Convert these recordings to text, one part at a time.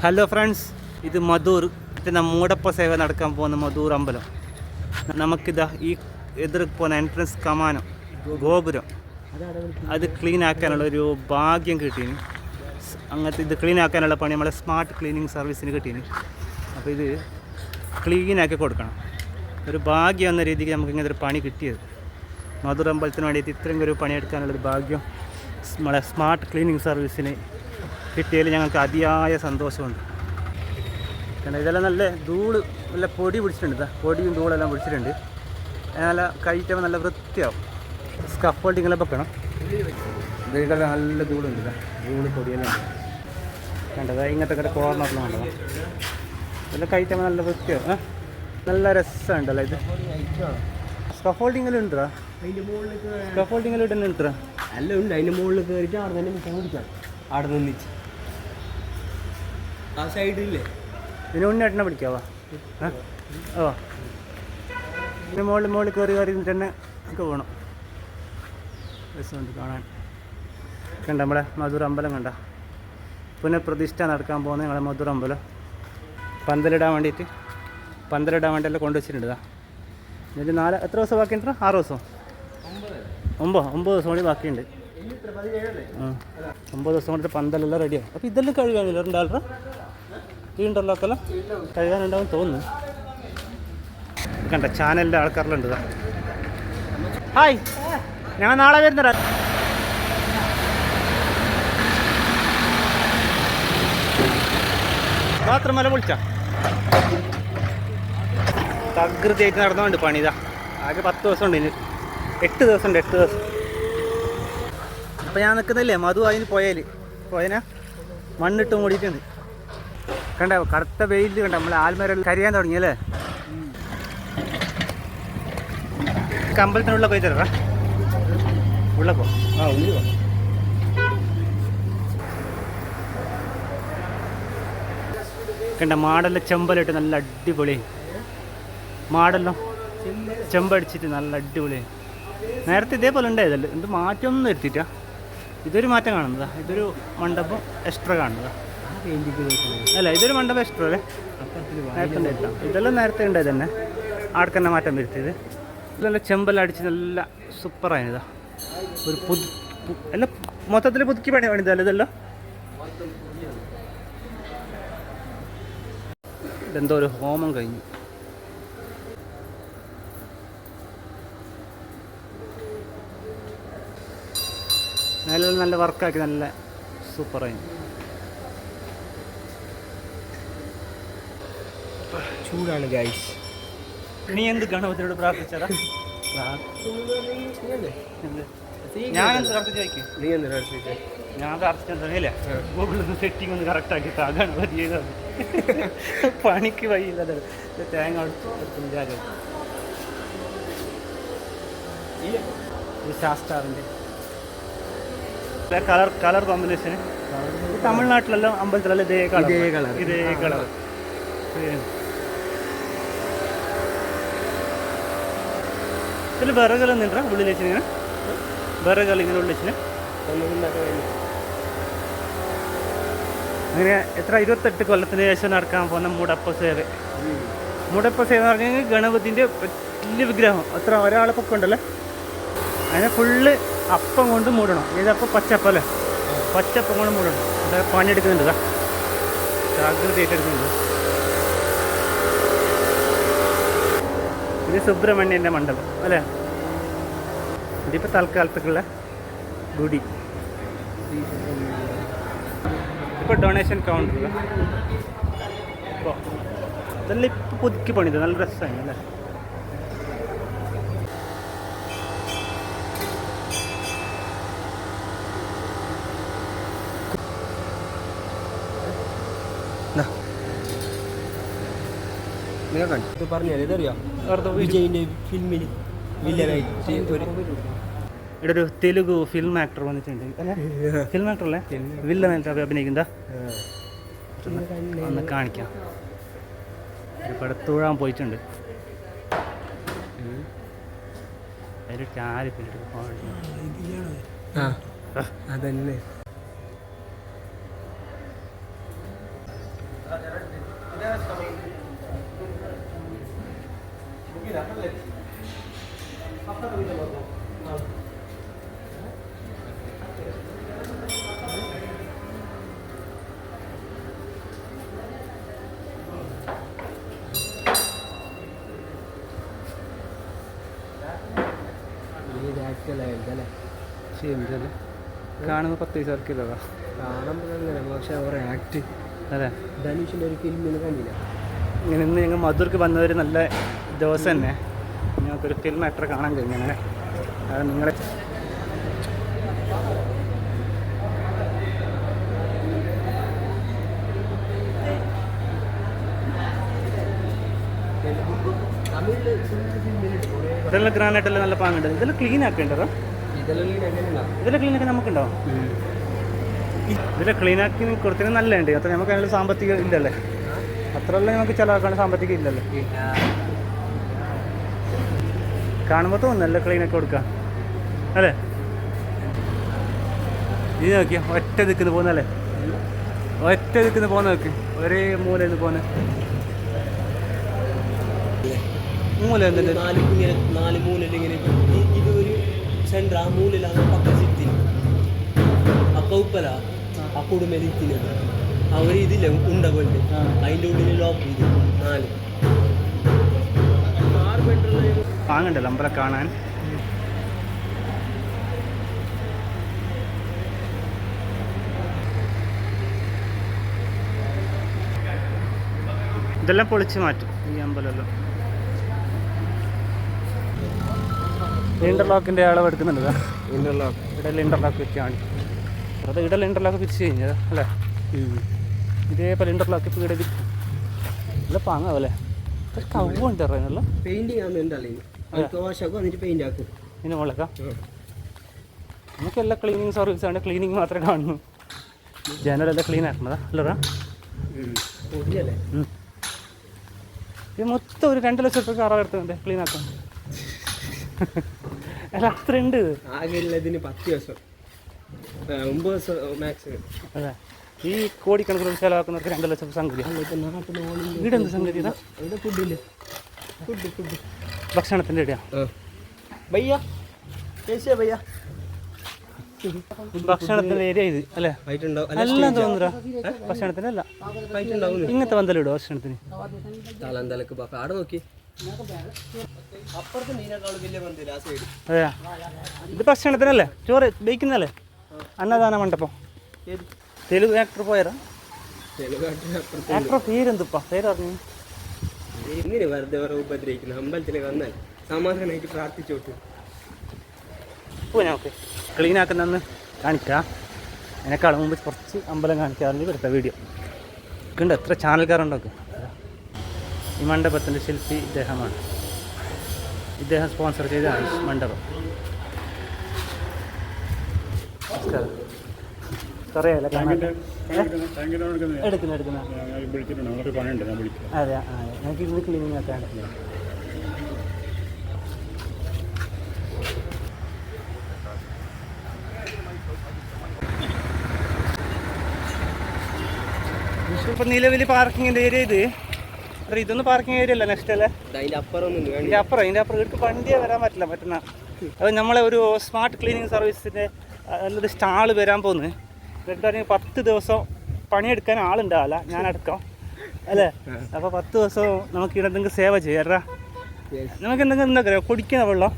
Hello friends, ഇത് മധൂർ. ഇത് മൂടപ്പ സേവ നടക്കാൻ പോകുന്ന മധൂർ അമ്പലം. നമുക്കിതാ ഈ എതിർ പോകുന്ന എൻട്രൻസ് കമാനം ഗോപുരം അത് ക്ലീൻ ആക്കാനുള്ള ഒരു ഭാഗ്യം കിട്ടീന്. അങ്ങനത്തെ ഇത് ക്ലീൻ ആക്കാനുള്ള പണി നമ്മളെ സ്മാർട്ട് ക്ലീനിങ് സർവീസിന് കിട്ടീന്. അപ്പോൾ ഇത് ക്ലീനാക്കി കൊടുക്കണം. ഒരു ഭാഗ്യം എന്ന രീതിക്ക് നമുക്ക് ഇങ്ങനത്തെ ഒരു പണി കിട്ടിയത്. മധൂർ അമ്പലത്തിന് വേണ്ടിയിട്ട് ഇത്രയും ഒരു പണിയെടുക്കാനുള്ളൊരു ഭാഗ്യം നമ്മളെ സ്മാർട്ട് ക്ലീനിങ് സർവീസിന് കിട്ടിയതിൽ ഞങ്ങൾക്ക് അതിയായ സന്തോഷമുണ്ട്. കാരണം ഇതെല്ലാം നല്ല ധൂള്, നല്ല പൊടി പിടിച്ചിട്ടുണ്ട്. പൊടിയും ധൂളെല്ലാം പിടിച്ചിട്ടുണ്ട്. നല്ല കഴിക്കുമ്പോൾ നല്ല വൃത്തിയാവും. സ്കഫോൾഡിങ്ങെല്ലാം വെക്കണം. ഇതിലെല്ലാം നല്ല ധൂളുണ്ട്. ധൂള് പൊടിയെല്ലാം ഉണ്ട്. കണ്ടത് ഇങ്ങനത്തെ ഒക്കെ കോർണറിലും കണ്ടത്. ഇതെല്ലാം കഴിക്കുമ്പോൾ നല്ല വൃത്തിയാവും. നല്ല രസമുണ്ടല്ലോ ഇത്. സ്കഫോൾഡിങ്ങെല്ലാം ഉണ്ടോ? സ്കഫോൾഡിങ്ങെല്ലാം ഇടുന്നുണ്ടോ? എല്ലാം ഉണ്ട്. അതിൻ്റെ മുകളിൽ കയറിയിട്ട് അവിടെ തന്നെ മിഷൻ കുടിക്കാം. അവിടെ നിന്നിച്ച് ആ സൈഡില്ലേ ഇതിന് ഉണ്ണേട്ടനെ പിടിക്കാവാ. ഓ ഇതിന് മുകളിൽ കയറി തന്നെ ഒക്കെ വേണം. രസമുണ്ട് കാണാൻ. കണ്ട നമ്മളെ മധുർ അമ്പലം കണ്ട പുനഃപ്രതിഷ്ഠ നടക്കാൻ പോകുന്ന ഞങ്ങളെ മധുർ അമ്പലം. പന്തലിടാൻ വേണ്ടിയെല്ലാം കൊണ്ടുവച്ചിട്ടുണ്ട്. ഇതിൽ എത്ര ദിവസം ബാക്കിയുണ്ട്? 6 ദിവസം 9 ദിവസം കൂടി ബാക്കിയുണ്ട്. 9 ദിവസം കൊണ്ട് പന്തലെല്ലാം റെഡിയാവും. അപ്പോൾ ഇതെല്ലാം കഴുകാനില്ല രണ്ടാളുടെ ഈ ഉണ്ടല്ലോക്കെല്ലാം കഴുകാനുണ്ടാവും തോന്നുന്നു. കണ്ട ചാനലിൻ്റെ ആൾക്കാരെല്ലാം ഉണ്ട്. ഹായ്, ഞങ്ങൾ നാളെ വരുന്നതാ. മാത്രമല്ല വിളിച്ച തകൃതിയായിട്ട് നടന്നുകൊണ്ട് പണിതാ. ആകെ 10 ദിവസം ഉണ്ട്. ഇനി 8 ദിവസം ഉണ്ട്. 8 ദിവസം. അപ്പോൾ ഞാൻ നിൽക്കുന്നില്ലേ മധു അതിന് പോയതിനാ മണ്ണിട്ട് മൂടിയിട്ടുണ്ട്. കണ്ട കറുത്ത വെയിൽ കണ്ട നമ്മളെ ആൽമരെല്ലാം കരിയാൻ തുടങ്ങിയല്ലേ. അമ്പലത്തിനുള്ള പോയി തരാ ഉള്ളപ്പോ ഉള്ളി കണ്ട മാടെല്ലാം ചെമ്പലിട്ട് നല്ല അടിപൊളി. മാടെല്ലാം ചെമ്പടിച്ചിട്ട് നല്ല അടിപൊളി. നേരത്തെ ഇതേപോലെ ഉണ്ടായതല്ലേ. എന്ത് മാറ്റമൊന്നും വരുത്തിയിട്ടാ. ഇതൊരു മാറ്റം കാണുന്നതാ. ഇതൊരു മണ്ഡപം എക്സ്ട്രാ കാണുന്നതാ. അല്ല ഇതൊരു മണ്ഡപം എക്സ്ട്രാ അല്ലേ. നേരത്തെ ഉണ്ടായിട്ടില്ല. ഇതെല്ലാം നേരത്തെ ഉണ്ടായത് തന്നെ. ആൾക്ക് തന്നെ മാറ്റം വരുത്തിയത്. ഇതെല്ലാം ചെമ്പെല്ലാം അടിച്ച് നല്ല സൂപ്പറായതാ. ഒരു എല്ലാം മൊത്തത്തിൽ പുതുക്കി പണിതല്ലേ ഇതെല്ലാം. ഇതെന്തോ ഒരു ഹോമം കഴിഞ്ഞു. നല്ല വർക്കാക്കി നല്ല സൂപ്പറായി. ചൂടാണ് ഗൈസ്. നീ എന്ത് ഗണപതിയോട് പ്രാർത്ഥിച്ചടാ? ഞാനെന്ത് പ്രാർത്ഥിച്ചു? നീ എന്ത് പ്രാർത്ഥിച്ചേ? ഞാൻ പ്രാർത്ഥിച്ചില്ല. ഗൂഗിളിൽ നിന്ന് സെറ്റിംഗ് ഒന്ന് കറക്റ്റാക്കി താ. ഗണപതി ചെയ്താൽ പണിക്ക് വഴിയില്ല. തേങ്ങ ഇത് ശാസ്താറിൻ്റെ കളർ കോമ്പിനേഷന്. തമിഴ്നാട്ടിലെല്ലാം അമ്പലത്തിലെല്ലാം ഇതേ കളർ. ഇതിൽ വിറകെല്ലാം നിന്നാ ഉള്ളിൽ വെച്ചിങ്ങനെ വിറകെല്ലാം ഇങ്ങനെ ഉള്ളിൽ വെച്ചിന്. അങ്ങനെ എത്ര 28 കൊല്ലത്തിന് ശേഷം നടക്കാൻ പോകുന്ന മൂടപ്പ സേവ എന്ന് പറഞ്ഞു കഴിഞ്ഞാൽ ഗണപതിൻ്റെ വലിയ വിഗ്രഹം. അത്ര ഒരാളെ പൊക്കം ഉണ്ടല്ലേ. അതിനെ ഫുള്ള് അപ്പം കൊണ്ട് മൂടണം. ഇതപ്പം പച്ചപ്പം അല്ലേ. പച്ചപ്പം കൊണ്ട് മൂടണം. അത് പണിയെടുക്കുന്നുണ്ട്. ജാഗ്രതയായിട്ട് എടുക്കുന്നുണ്ട്. ഇത് സുബ്രഹ്മണ്യൻ്റെ മണ്ഡപം അല്ലേ. ഇതിപ്പോൾ തൽക്കാലത്തേക്കുള്ള ഗുടി. ഇപ്പോൾ ഡൊണേഷൻ കൗണ്ടർ. ഇപ്പോൾ ഇതെല്ലാം ഇപ്പോൾ പുതുക്കി പണിത് നല്ല രസമായി അല്ലേ. പറഞ്ഞാൽ ഇതറിയാം വിജയിൻ്റെ ഫിലിമിൽ വില്ലനായിട്ട് ഇവിടെ ഒരു തെലുഗു ഫിലിം ആക്ടർ വന്നിട്ടുണ്ട് അല്ലേ. ഫിലിം ആക്ടർ അല്ലേ, വില്ലനായിട്ട് അഭിനയിക്കുന്ന. ഒന്ന് കാണിക്കാം. ഒരു പടത്തൂഴാൻ പോയിട്ടുണ്ട്. അതിൽ അതന്നെ ഇത് ആക്ച്വലായിട്ടല്ലേ ശരി എന്തല്ലേ കാണുമ്പോൾ 10 പൈസ ഇറക്കില്ല കാണുമ്പോൾ അങ്ങനെ പക്ഷെ അവർ ആക്ട് അതെ. ധനുഷിൻ്റെ ഒരു ഫിലിമിൽ കണ്ടില്ല. ഇങ്ങനെ ഇന്ന് ഞങ്ങൾ മധുർക്ക് വന്നവർ നല്ല ദിവസം തന്നെ ഞങ്ങൾക്കൊരു ഫിലിം ആക്ടറെ കാണാൻ കഴിഞ്ഞു. അങ്ങനെ അത് നിങ്ങളെ തമിഴിൽ ഇതെല്ലാം ഗ്രാനായിട്ടെല്ലാം നല്ല പാങ്ങുണ്ട്. ഇതെല്ലാം ക്ലീൻ ആക്കേണ്ടതോ? ഇതെല്ലാം എങ്ങനെയുണ്ടാവും? ഇതിലെ ക്ലീനൊക്കെ നമുക്കുണ്ടോ? ഇതിലെ ക്ലീൻ ആക്കി കൊടുത്തിന് നല്ലതുണ്ട്. അത്ര നമുക്ക് അതിനുള്ള സാമ്പത്തികം ഇല്ലല്ലേ, അത്രയെല്ലാം നമുക്ക് ചിലവാക്കാൻ സാമ്പത്തികം ഇല്ലല്ലോ. കാണുമ്പോൾ തോന്നുന്നു നല്ല ക്ലീനൊക്കെ കൊടുക്കാം അല്ലേ. ഇത് നോക്കിയാ ഒറ്റ ദിക്കുന്ന പോകുന്നല്ലേ, ഒറ്റ ദിക്കുന്ന പോകുന്ന നോക്കി, ഒരേ മൂലയിൽ നിന്ന് പോകുന്ന മൂല എന്തിൻ്റെ 4 മൂലയിൽ ഇങ്ങനെ ഇത് ഒരു സെൻറ്റർ. ആ മൂലയിലാണ് പക്ക സിറ്റി അപ്പ ഉപ്പല ആ കുടുംബത്തിനത് അവർ ഇതില്ല ഉണ്ട പോലെ അതിൻ്റെ ഉള്ളിൽ ലോക്ക് ചെയ്തു 4 പാങ്ങുണ്ടല്ലോ അമ്പലം കാണാൻ. ഇതെല്ലാം പൊളിച്ച് മാറ്റും ഈ അമ്പലമെല്ലാം. ഇൻ്റർലോക്കിൻ്റെ അളവ് എടുക്കുന്നുണ്ട്. ഇന്റർലോക്ക് ഇടയിൽ ഇൻ്റർലോക്ക് വെച്ചാണ് അത് ഇടയിൽ ഇൻ്റർലോക്ക് പിരിച്ച് കഴിഞ്ഞത് അല്ലേ. ഇതേപോലെ ഇൻ്റർലോക്ക് ഇപ്പോൾ ഇവിടെ നല്ല പാങ്ങാവല്ലേ. കവുണ്ട് പറയുന്നല്ലോ. പെയിന്റിങ് ആകുന്നുണ്ടല്ലേ വാഷാക്കും എന്നിട്ട് പെയിന്റ് ആക്കും ഇതിന് മുകളിലേക്കാ. നമുക്കെല്ലാം ക്ലീനിങ് സർവീസാണ്, ക്ലീനിങ് മാത്രമേ കാണുന്നു. ജനറെല്ലാം ക്ലീൻ ആക്കുന്നതാ അല്ലടാ. പൊടിയല്ലേ ഇത് മൊത്തം ഒരു 2 ലക്ഷം രൂപ കറ എടുത്തുണ്ട് ക്ലീൻ ആക്കാൻ. അല്ല അത്ര ഉണ്ട്. ആകെ ഉള്ളതിന് 10 ദിവസം 9 ദിവസം മാക്സിമം. അതെ, ഈ കോടിക്കണക്കിന് ചിലവാക്കുന്നവർക്ക് 2 ലക്ഷം സംഗതി. ഇവിടെ എന്ത് സംഗതി ഇതാ? ഇവിടെ ഫുഡില്ല, ഫുഡ് ഭക്ഷണത്തിൻ്റെ ഇടയാ. ഭയ്യ കേസിയാ ഭയ്യ ഭക്ഷണത്തിൻ്റെ ഏരിയ ഇത് അല്ലേ. എല്ലാം തോന്നുക ഭക്ഷണത്തിന് അല്ല, ഇങ്ങനത്തെ പന്തലിടും ഭക്ഷണത്തിന്. തലന്തലക്ക് ആടെ നോക്കി അപ്പുറത്ത് മീനേക്കാളും വലിയ പന്തല് ആ സൈഡ്. അതെയാ, ഇത് ഭക്ഷണത്തിനല്ലേ, ചോറ് ബേക്കുന്നല്ലേ, അന്നദാന മണ്ഡപം. തെലുങ്ക് ആക്ടർ പോയതാ. ആക്ടർ പേരെന്തുപ്പാ പേര് പറഞ്ഞു? ഇങ്ങനെ വെറുതെ വേറെ ഉപദ്രവിക്കുന്നു. അമ്പലത്തിലേക്ക് വന്നാൽ സമാധാനമായിട്ട് പ്രാർത്ഥിച്ചോട്ടു. ഓ ഞാൻ ഓക്കെ ക്ലീൻ ആക്കുന്നതെന്ന് കാണിക്കാം. എന്നെക്കാളും മുമ്പ് കുറച്ച് അമ്പലം കാണിക്കാറുണ്ട് ഇവിടുത്തെ വീഡിയോ ഉണ്ട്. എത്ര ചാനൽക്കാരുണ്ടൊക്കെ. ഈ മണ്ഡപത്തിൻ്റെ ശില്പി ഇദ്ദേഹമാണ്. ഇദ്ദേഹം സ്പോൺസർ ചെയ്തതാണ് ഈ മണ്ഡപം. കുറേയല്ല കാണാൻ. എടുക്കുന്ന അതെ ഞങ്ങൾക്ക് ഇത് ക്ലീനിങ് ആക്കാൻ. ഇപ്പം നിലവിൽ പാർക്കിങ്ങിൻ്റെ ഏരിയ ഇത്. ഇതൊന്നും പാർക്കിംഗ് ഏരിയ അല്ല, നെക്സ്റ്റ് അല്ലേ. അതിൻ്റെ അപ്പുറം ഇതിൻ്റെ അപ്പുറം ഇവിടേക്ക് വണ്ടിയെ വരാൻ പറ്റുന്ന അത് നമ്മളെ ഒരു സ്മാർട്ട് ക്ലീനിങ് സർവീസിൻ്റെ നല്ലൊരു സ്റ്റാള് വരാൻ പോകുന്നത്. എന്നിട്ടാണെങ്കിൽ 10 ദിവസം പണിയെടുക്കാൻ ആളുണ്ടാവില്ല, ഞാനടക്കം അല്ലേ. അപ്പോൾ 10 ദിവസം നമുക്ക് ഇവിടെ എന്തെങ്കിലും സേവ ചെയ്യാറാ. നമുക്ക് എന്തെങ്കിലും എന്താ പറയുക, കുടിക്കുന്ന വെള്ളം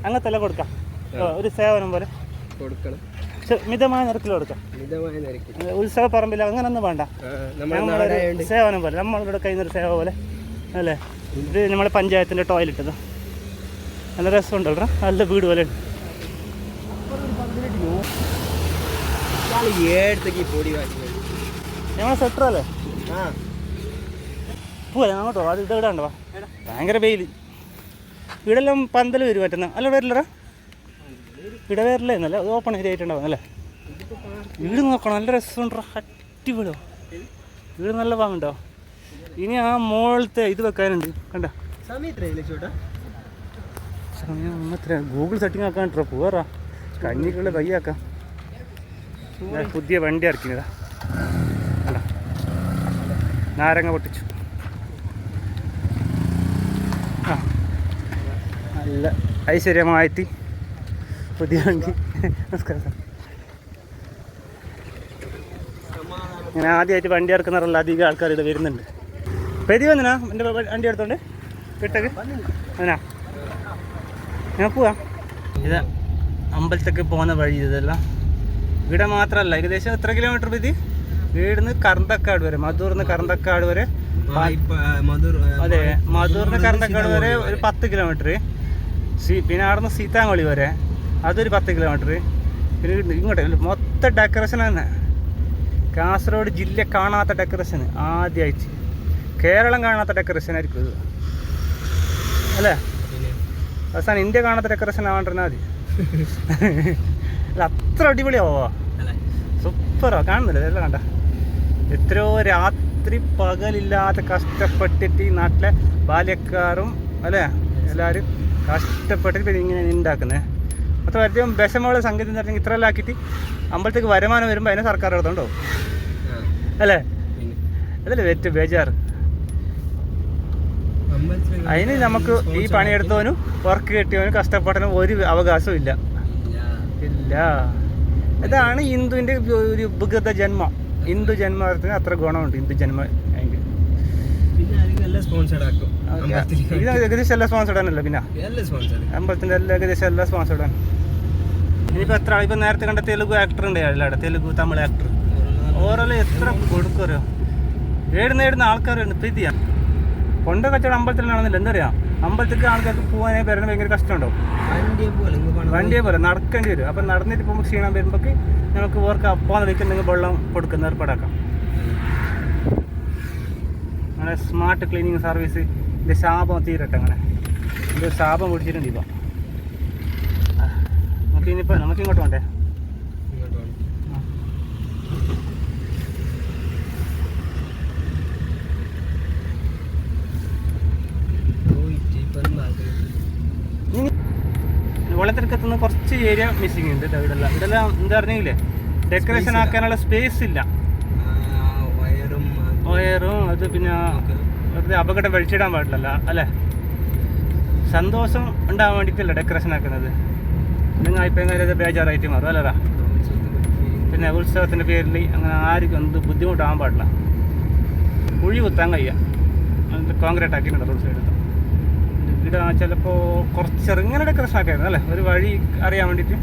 അങ്ങനത്തെ എല്ലാം കൊടുക്കാം. ഒരു സേവനം പോലെ കൊടുക്കണം. മിതമായ നിരക്കിൽ കൊടുക്കാം. ഉത്സവ പറമ്പിൽ അങ്ങനൊന്നും വേണ്ട, നമ്മളൊരു സേവനം പോലെ നമ്മളിവിടെ കഴിയുന്നൊരു സേവ പോലെ അല്ലേ. ഇത് നമ്മളെ പഞ്ചായത്തിൻ്റെ ടോയ്ലറ്റ് നല്ല രസമുണ്ടല്ലോ, നല്ല വീട് പോലെ ഉണ്ട്. നമ്മളെ സെറ്ററല്ലേ പോവാ അങ്ങോട്ടോ. അത് ഇവിടെ ഉണ്ടോ ഭയങ്കര വെയിൽ. ഇവിടെല്ലാം പന്തൽ വരും പറ്റുന്ന അല്ല വരില്ലടാ. ഇവിടെ വരില്ലേ എന്നല്ല, അത് ഓപ്പൺ ഏരിയ ആയിട്ടുണ്ടാവും അല്ലേ. വീട് നോക്കണം, നല്ല രസമുണ്ടോ, അടിപൊളിയോ വീട്, നല്ല വാങ്ങുണ്ടോ. ഇനി ആ മുകളിലത്തെ ഇത് വെക്കാനുണ്ട് കണ്ട സമയം. ഗൂഗിൾ സെറ്റിംഗ് ആക്കാനിട്ടോ പോവാറാ കഞ്ഞിക്കുള്ള കൈയാക്കാം. പുതിയ വണ്ടി ഇറക്കിയതാ കണ്ട നാരങ്ങ പൊട്ടിച്ചു. ആ നല്ല ഐശ്വര്യമായിട്ട് പുതിയ വണ്ടി. നമസ്കാരം സാർ. ഞാൻ ആദ്യമായിട്ട് വണ്ടി ഇറക്കുന്നവരുള്ള അധികം ആൾക്കാർ ഇവിടെ വരുന്നുണ്ട്. പെരി വന്നിനാ എൻ്റെ വണ്ടി എടുത്തോണ്ട് കിട്ടക്ക് അതിനാ ഞാൻ പോവാ. ഇത് അമ്പലത്തേക്ക് പോകുന്ന വഴി ഇതെല്ലാം. ഇവിടെ മാത്രമല്ല, ഏകദേശം എത്ര കിലോമീറ്റർ ഇത് വീടിന്ന് കറന്തക്കാട് വരെ, മധൂർന്ന് കറന്തക്കാട് വരെ. അതെ, മധൂർന്ന് കറന്തക്കാട് വരെ ഒരു 10 കിലോമീറ്റർ. പിന്നെ അവിടെ നിന്ന് സീതാമളി വരെ അതൊരു 10 കിലോമീറ്റർ. പിന്നെ ഇങ്ങോട്ട് മൊത്തം ഡെക്കറേഷൻ തന്നെ. കാസർഗോഡ് ജില്ല കാണാത്ത ഡെക്കറേഷൻ, ആദ്യമായിട്ട് കേരളം കാണാത്ത ഡെക്കറേഷൻ ആയിരിക്കും ഇത് അല്ലേ? അവസാനം ഇന്ത്യ കാണാത്ത ഡെക്കറേഷൻ ആവാണ്ടിരുന്നാൽ മതി. അല്ല, അത്ര അടിപൊളിയാവോ, സൂപ്പറോ, കാണുന്നില്ല എല്ലാം കണ്ട. എത്രയോ രാത്രി പകലില്ലാതെ കഷ്ടപ്പെട്ടിട്ട് ഈ നാട്ടിലെ ബാല്യക്കാരും അല്ലേ എല്ലാവരും കഷ്ടപ്പെട്ടിട്ട് പിന്നെ ഇങ്ങനെ ഉണ്ടാക്കുന്നത്. അത്ര അധികം വിഷമമുള്ള സംഗതി എന്ന് പറഞ്ഞാൽ ഇത്രയെല്ലാം ആക്കിയിട്ട് അമ്പലത്തേക്ക് വരുമാനം വരുമ്പോൾ അതിനെ സർക്കാർ എടുത്തോണ്ടോ അല്ലേ? അതല്ലേ ഏറ്റവും ബേജാറ്. അതിന് നമുക്ക് ഈ പണിയെടുത്തവനും വർക്ക് കിട്ടിയവനും കഷ്ടപ്പെട്ടവനും ഒരു അവകാശവും ഇല്ല. ഇതാണ് ഹിന്ദുവിൻ്റെ ഒരു വികൃത ജന്മം. ഹിന്ദു ജന്മത്തിന് അത്ര ഗുണമുണ്ട്. ഹിന്ദു ജന്മ ഇത് ഏകദേശം എല്ലാം സ്പോൺസർഡ് ആണല്ലോ. പിന്നെ അമ്പലത്തിൻ്റെ എല്ലാം ഏകദേശം എല്ലാം സ്പോൺസർഡ് ആണ്. ഇനിയിപ്പോൾ എത്ര ഇപ്പം നേരത്തെ കണ്ട തെലുഗു ആക്ടർ ഉണ്ട് അവിടെ, തെലുഗു തമിഴ് ആക്ടർ. ഓരോല്ലാം എത്ര കൊടുക്കുമോ നേടുന്ന ആൾക്കാർ പ്രീതിയാണ്. കൊണ്ട് കച്ചവടം അമ്പലത്തിൽ നടന്നില്ല. എന്താ പറയുക, അമ്പലത്തിലേക്ക് ആൾക്കാർക്ക് പോകാനേ വരണം ഭയങ്കര കഷ്ടമുണ്ടോ? വണ്ടിയെ പോലെ നടക്കേണ്ടി വരും. അപ്പം നടന്നിട്ട് പോകുമ്പോൾ ക്ഷീണം വരുമ്പോഴേക്ക് നമുക്ക് ഓർക്ക് പോകുന്ന വയ്ക്കുന്ന നിങ്ങൾ വെള്ളം കൊടുക്കുന്ന ഏർപ്പാടാക്കാം. അങ്ങനെ സ്മാർട്ട് ക്ലീനിങ് സർവീസ് ഇതിൻ്റെ ശാപം തീരട്ടെ. അങ്ങനെ ഇത് ശാപം പിടിച്ചിട്ടുണ്ട് ഇപ്പം. നമുക്ക് ഇങ്ങോട്ട് വേണ്ടേ? വെള്ളത്തിനകത്തുനിന്ന് കുറച്ച് ഏരിയ മിസ്സിങ് ഉണ്ട്. ഇവിടെല്ലാം എന്താ പറഞ്ഞില്ലേ, ഡെക്കറേഷൻ ആക്കാനുള്ള സ്പേസ് ഇല്ല. വയറും അത് പിന്നെ വെറുതെ അപകടം വലിച്ചിടാൻ പാടില്ലല്ലോ അല്ലേ? സന്തോഷം ഉണ്ടാകാൻ വേണ്ടിയിട്ടല്ല ഡെക്കറേഷൻ ആക്കുന്നത്. നിങ്ങൾ ഇപ്പം ബേജാറായിട്ട് മാറും അല്ലടാ. പിന്നെ ഉത്സവത്തിൻ്റെ പേരിൽ അങ്ങനെ ആർക്കും എന്ത് ബുദ്ധിമുട്ടാകാൻ പാടില്ല. കുഴി കുത്താൻ കഴിയുക. കോൺക്രീറ്റ് ആക്കിയിട്ടുണ്ട് റോഡ് സൈഡ്. ഇവിടെ ചിലപ്പോൾ കുറച്ച് ചെറുങ്ങനെ ഡെക്കറേഷൻ ആക്കായിരുന്നു അല്ലേ, ഒരു വഴി അറിയാൻ വേണ്ടിയിട്ട്.